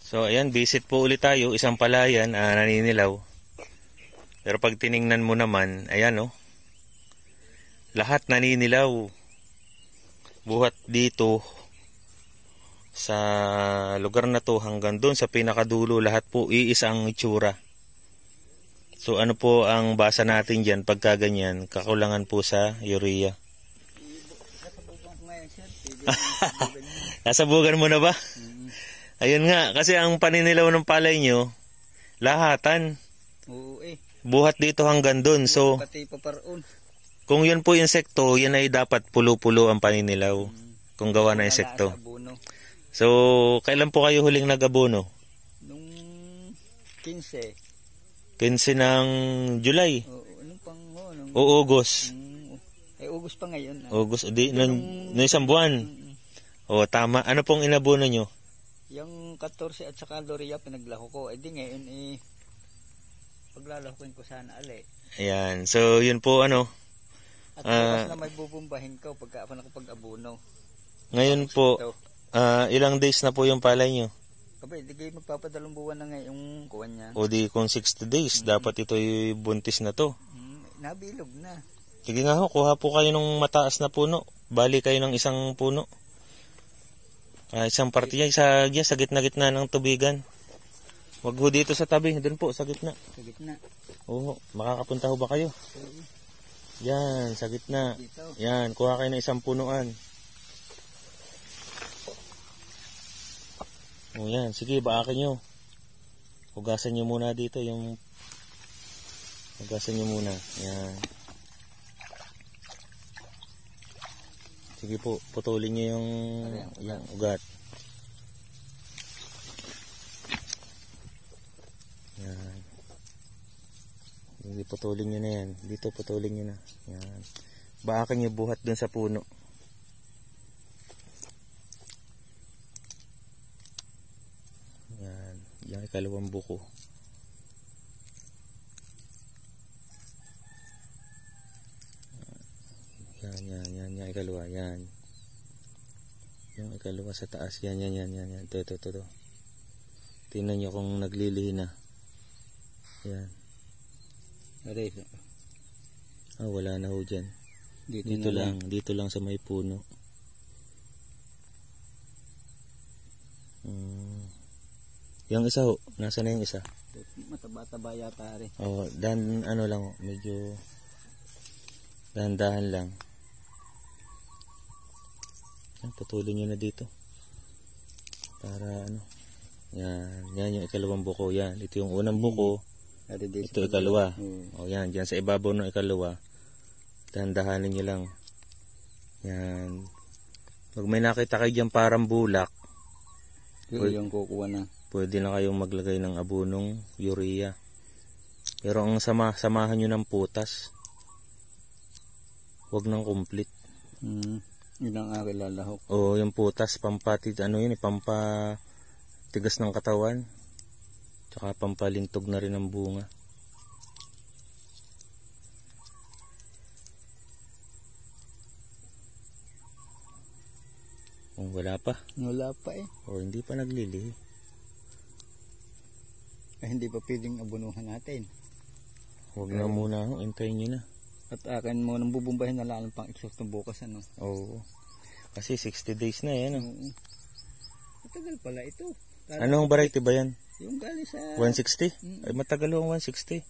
So ayan, visit po ulit tayo, isang palayan, naninilaw. Pero pag tiningnan mo naman, ayan oh, lahat naninilaw. Buhat dito sa lugar na to hanggang doon sa pinakadulo, lahat po iisa ang itsura. So ano po ang basa natin dyan pagka ganyan? Kakulangan po sa urea. Nasabugan mo na ba? Ayun nga, kasi ang paninilaw ng palay nyo, lahatan. Oo eh. Buhat dito hanggang doon. So, kung yun po insekto, yan ay dapat pulo-pulo ang paninilaw. Kung gawa na insekto. So, kailan po kayo huling nag-abono? Nung 15. 15 ng July. O August. August pa ngayon. August, nung isang buwan. O, tama. Ano pong inabono nyo? Yung 14 at saka Loria pinaglaho ko. Di ngayon paglalahukin ko sana Ayan. So, yun po ano. At bukas na may bubumbahin ko pagka nakapag-abono. Ngayon po, ilang days na po yung palay nyo? Di kayo magpapadalong buwan na ngayong kuwan niya. O di kung 60 days, dapat ito yung buntis na to. Nabilog na. Sige nga ho, kuha po kayo ng mataas na puno. Bali kayo ng isang puno. Isang parte niya, sa gitna-gitna ng tubigan. Wag ho dito sa tabi, doon po, sa gitna. Sa gitna. Oo, makakapunta ho ba kayo? Yan, sa gitna. Yan, kuha kayo ng isang punuan. O yan, sige, baakin nyo. Hugasan nyo muna dito yung... Hugasan nyo muna. Yan. Sige po, putulin nyo yung ugat. Yan. Sige, putulin nyo na yan. Dito putulin nyo na. Yan. Baakan nyo buhat dun sa puno. Yan. Yung ikalawang buko. Yan, yung ikalawa, yan. Yung ikalawa sa taas, yan. Ito. Tingnan nyo kung naglilihi na. Yan. Wala na ho dyan. Dito lang sa may puno. Yung isa ho, nasa na yung isa? Mataba-taba yata rin. Medyo dahan-dahan lang. Putulin nyo na dito para yan yung ikalawang buko. Yan, ito yung unang buko, ito ikalawa. Yan, dyan sa ibabaw ng ikalawa, dahan-dahanin nyo lang. Yan, pag may nakita kayo dyan parang bulak, yung kukuha na, pwede na kayong maglagay ng abonong urea. Pero ang samahan nyo ng putas, wag nang complete. Yun ang aking lalahok. Yung putas, pampatigas ng katawan. Tsaka pampalintog na rin ng bunga. Wala pa. Wala pa hindi pa naglilihi. Hindi pa pwedeng abunuhan natin. Huwag na muna, hintayin nyo na. At akin mo nang bubumbahin na lang pang eksaktong bukas Oo. Kasi 60 days na yan. Matagal pala ito. Anong variety ba yan? Yung galing sa 160? Ay matagal yung 160.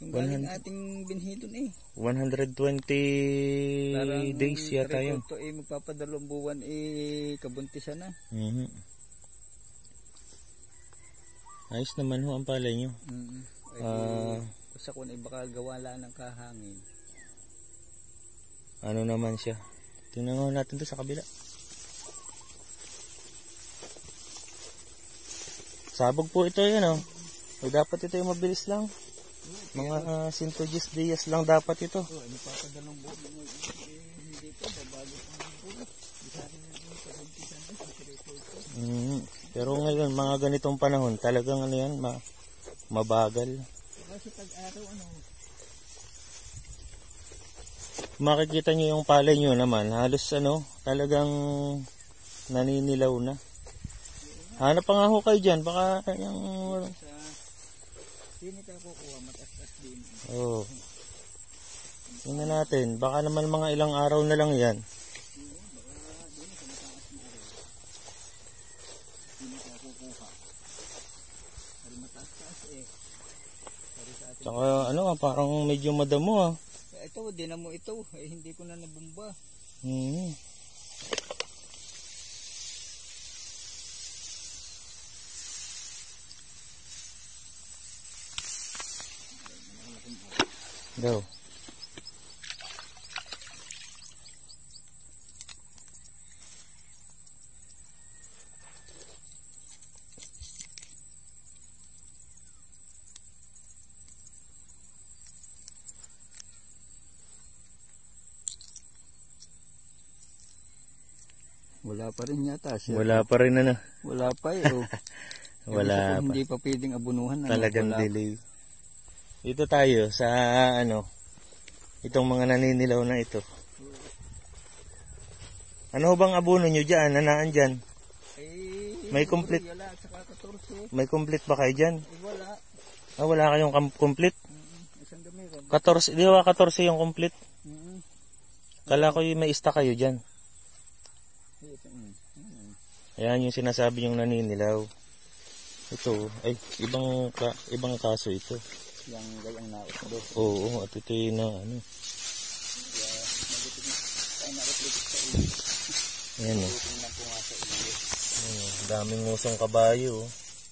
Yung galing ating binhi dun 120 days yata yun. Ito magpapadalong buwan kabuntisan na. Ayos naman ho ang palay nyo. Sa kung baka gawala ng kahangin. Ano naman siya? Tingnan natin to sa kabila. Sabog po ito yan dapat ito yung mabilis lang. Mga 110 days lang dapat ito. Nagpapadalong buwan hindi ito babago pang buwan. Pero ngayon mga ganitong panahon talagang mabagal. Kasi tag-araw Makikita nyo yung palay nyo naman, halos talagang naninilaw na. Hanap pa nga ho kayo dyan. Baka yung... Sa... Hindi tayo kukuha. Matas-tas din. Oo. Tingnan natin. Baka naman mga ilang araw na lang yan. Tsaka ano, parang medyo madamo ah. Ito, dinamo ito. Hindi ko na nabumba. Go. Wala pa rin yata siya. Wala pa rin ano. Wala pa eh. Oh. Wala pa. Hindi pa pwedeng abunuhan. Talagang delay. Dito tayo sa ano, itong mga naninilaw na ito. Ano bang abono nyo dyan? Nanaan dyan? May complete. May complete ba kayo dyan? Wala. Ah, wala kayong complete? Isang gamiron. 14, di ba 14 yung complete? Kala ko yung may ista kayo dyan. Ayan yung sinasabi yung naninilaw. Ito, ay, ibang kaso ito. Yang gayang nausdo. Oo, at ito yung na, ano. Ayan o. Daming ngusong kabayo.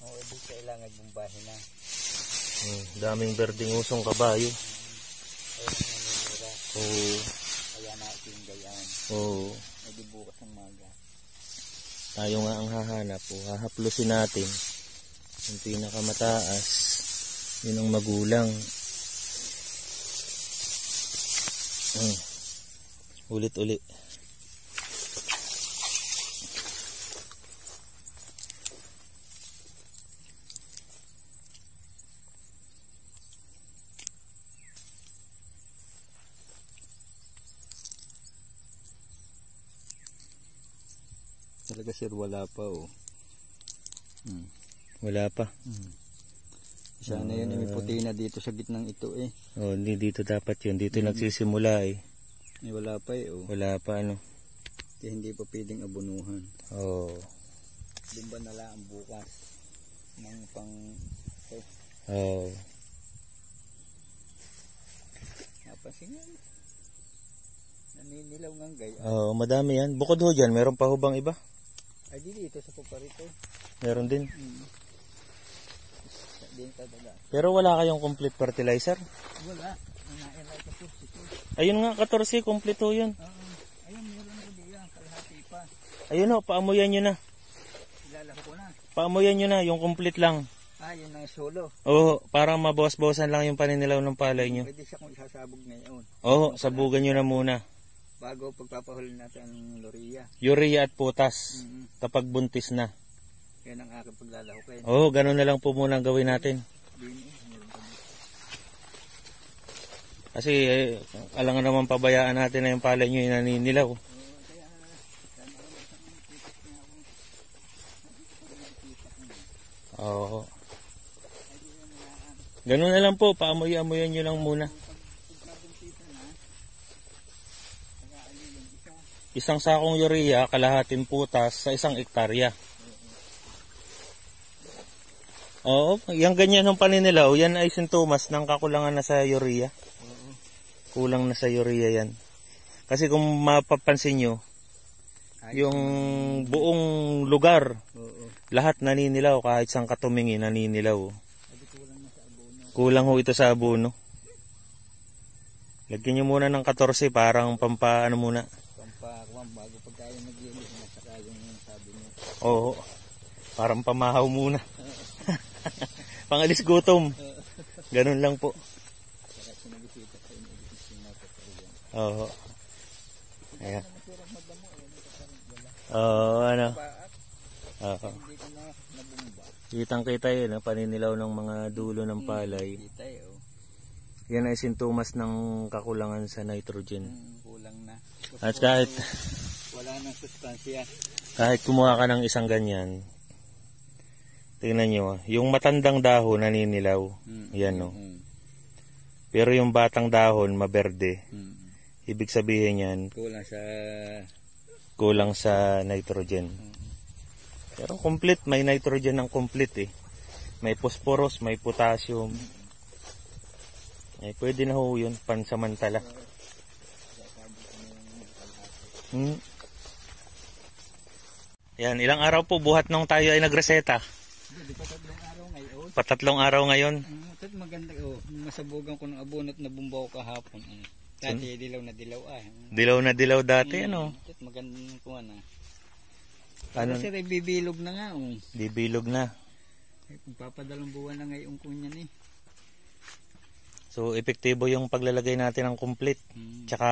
Oo, di kailangan bumbahin na. Daming berdeng ngusong kabayo. Oo. Kaya natin yung gayaan. Oo. Ay di bukas ng maga. Tayo nga ang hahanap o hahaplusin natin yung pinakamataas, yun ang magulang. Ulit-uli. Talaga sir, wala pa oh. Wala pa. Sana yun, may puti na dito sa gitnang ito eh. Oh, hindi dito dapat yun. Dito nagsisimula eh. Wala pa eh oh. Wala pa ano. Kaya hindi pa pwedeng abunuhan. Oh. Dumba na lang bukas. Ng pang... Oh. Napansin nga. Naninilaw ng gaya. Oh, madami yan. Bukod ho dyan, meron pa ho bang iba? Ay dito sa paparito. Meron din. Din talaga. Pero wala kayong complete fertilizer? Wala. Nailay ka po. Ayun nga, 14, complete ho yun. Ayun, meron ko diyan. Kalahati pa. Ayun ho, paamuyan nyo na. Ilalako ko na. Paamuyan nyo na, yung complete lang. Yun ang solo. Oo, para mabawas-bawasan lang yung paninilaw ng palay nyo. Pwede siya kung isasabog ngayon. Oo, sabugan nyo na muna. Bago pagpapahuli natin ang loria. Urea at potas. Kapag buntis na. Yan ang aking paglalahukin. Oo, ganun na lang po muna ang gawin natin. Kasi alangan naman pabayaan natin na yung palay nyo yung naninilaw. Oo. Ganun na lang po, paamoy-amoyan nyo lang muna. Isang sakong urea, kalahating putas sa 1 hektarya. Oo, yung ganyan ng paninilaw, yan ay sintomas ng kakulangan na sa urea. Kulang na sa urea yan. Kasi kung mapapansin nyo, yung buong lugar, lahat naninilaw, kahit sang katumingi naninilaw. Kulang ho ito sa abono. Lagyan nyo muna ng 14, parang pampaano muna. Pampakuan, bago pagkain naglinis na saka yung sabi nyo. Oo, parang pamahaw muna. Pangalis gutom. Ganun lang po. Oo. Ayan. Oo, ano. Oo. Kitang-kita yun, paninilaw ng mga dulo ng palay. Yan ay sintomas ng kakulangan sa nitrogen. Kulang na. At kahit wala nang sustansya. Kahit kumuha ka ng isang ganyan, Tingnan nyo, yung matandang dahon naninilaw. Yan no. Pero yung batang dahon maberde. Ibig sabihin yan, kulang sa nitrogen. Pero complete, may nitrogen ng complete eh. May phosphorus, may potassium. Eh, pwede na ho yun, pansamantala. Yan, ilang araw po buhat nung tayo ay nagreseta? Patatlong araw ngayon. Patatlong araw ngayon. Ito maganda oh. Masabugan ko ng abunot na bumbaw kahapon. Dati dilaw na dilaw Dilaw na dilaw dati ano. Ito magandang kuha na. Ano? Kasi bibilog na nga oh. Bibilog na. Kung papadalang buwan na ngayon kunya ni. So epektibo yung paglalagay natin ng complete. Tsaka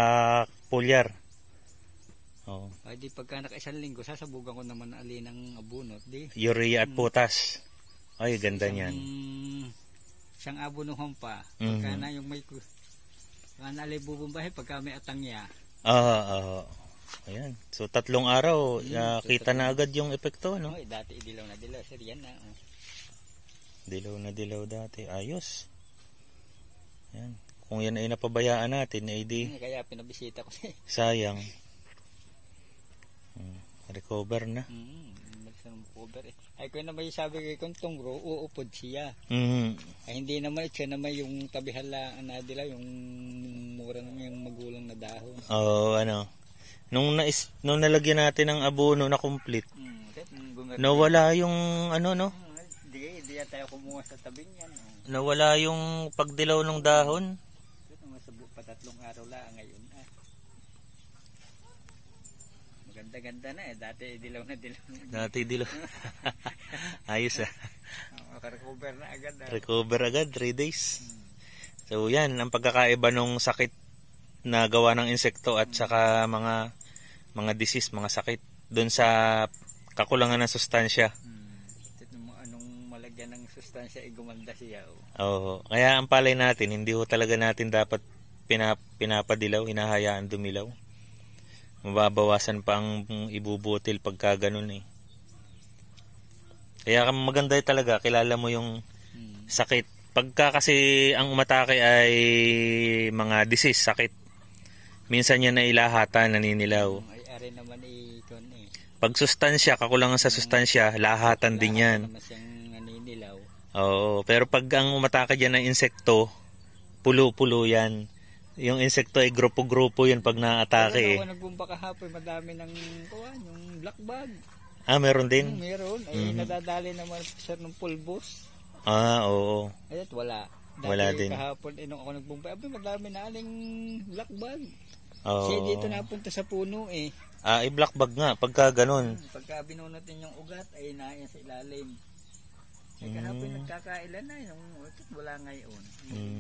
foliar. Oh. Ay di pagka naka-isang linggo, sasabugan ko naman na alin ng abunot. Di. Urea at potas. Ay, ganda niyan. Isang abonuhan pa. Pagka na yung may alay bubumbahin pagka may atangya. Ayan. So 3 araw, kita na agad yung epekto, no? Oy, dati dilaw na dilaw. Sir, yan na. Dilaw na dilaw dati. Ayos. Yan. Kung yan ay napabayaan natin, ay di. Kaya pinabisita ko siya. Sayang. Recover na. Recover eh. Ay ko na may sabi kay Kontong Bro, uupod siya. Ay hindi naman siya naman yung tabihalaan na dila, yung mura ng yung magulang na dahon. Ano. Nung nalagyan natin ng abono na complete. Nawala yung ano no? Hindi tayo kumuha sa tabi niyan. Nawala yung pagdilaw ng dahon. Patatlong araw lang ngayon. Ganda na eh. Dati dilaw na dilaw. Dati dilaw. Ayos Recover na agad. Recover agad, 3 days. So yan, ang pagkakaiba nung sakit na gawa ng insekto at saka mga disease, mga sakit. Doon sa kakulangan ng sustansya. Anong malagyan ng sustansya, gumanda siya. Oo. Kaya ang palay natin, hindi ho talaga natin dapat pinapadilaw, hinahayaan dumilaw. Mababawasan pa ang ibubutil pagka ganun eh. Kaya maganda talaga, kilala mo yung sakit. Pagka kasi ang umatake ay mga disease, sakit. Minsan yan na ilahatan, naninilaw. Ay ari naman ikon eh. Pag sustansya, kakulangan sa sustansya, lahatan din yan. Naman siyang naninilaw. Oo, pero pag ang umatake dyan ng insekto, pulo-pulo yan. Yung insekto ay grupo-grupo yun pag na-atake eh. Pero nagbumba kahapon, madami ng yung black bag. Meron din? Meron. Ay nadadali naman sir ng pulbos. Oo. Ayat wala. Dati wala din. Kahapon nung ako nagbumba, madami na aling black bag. Oo. Kasi dito napunta sa puno eh. I-black bag nga, pagka ganun. Pagka binunot din yung ugat, ay naayan sa ilalim. Ay kahapon nagkakailan na, yung wala ngayon. Yung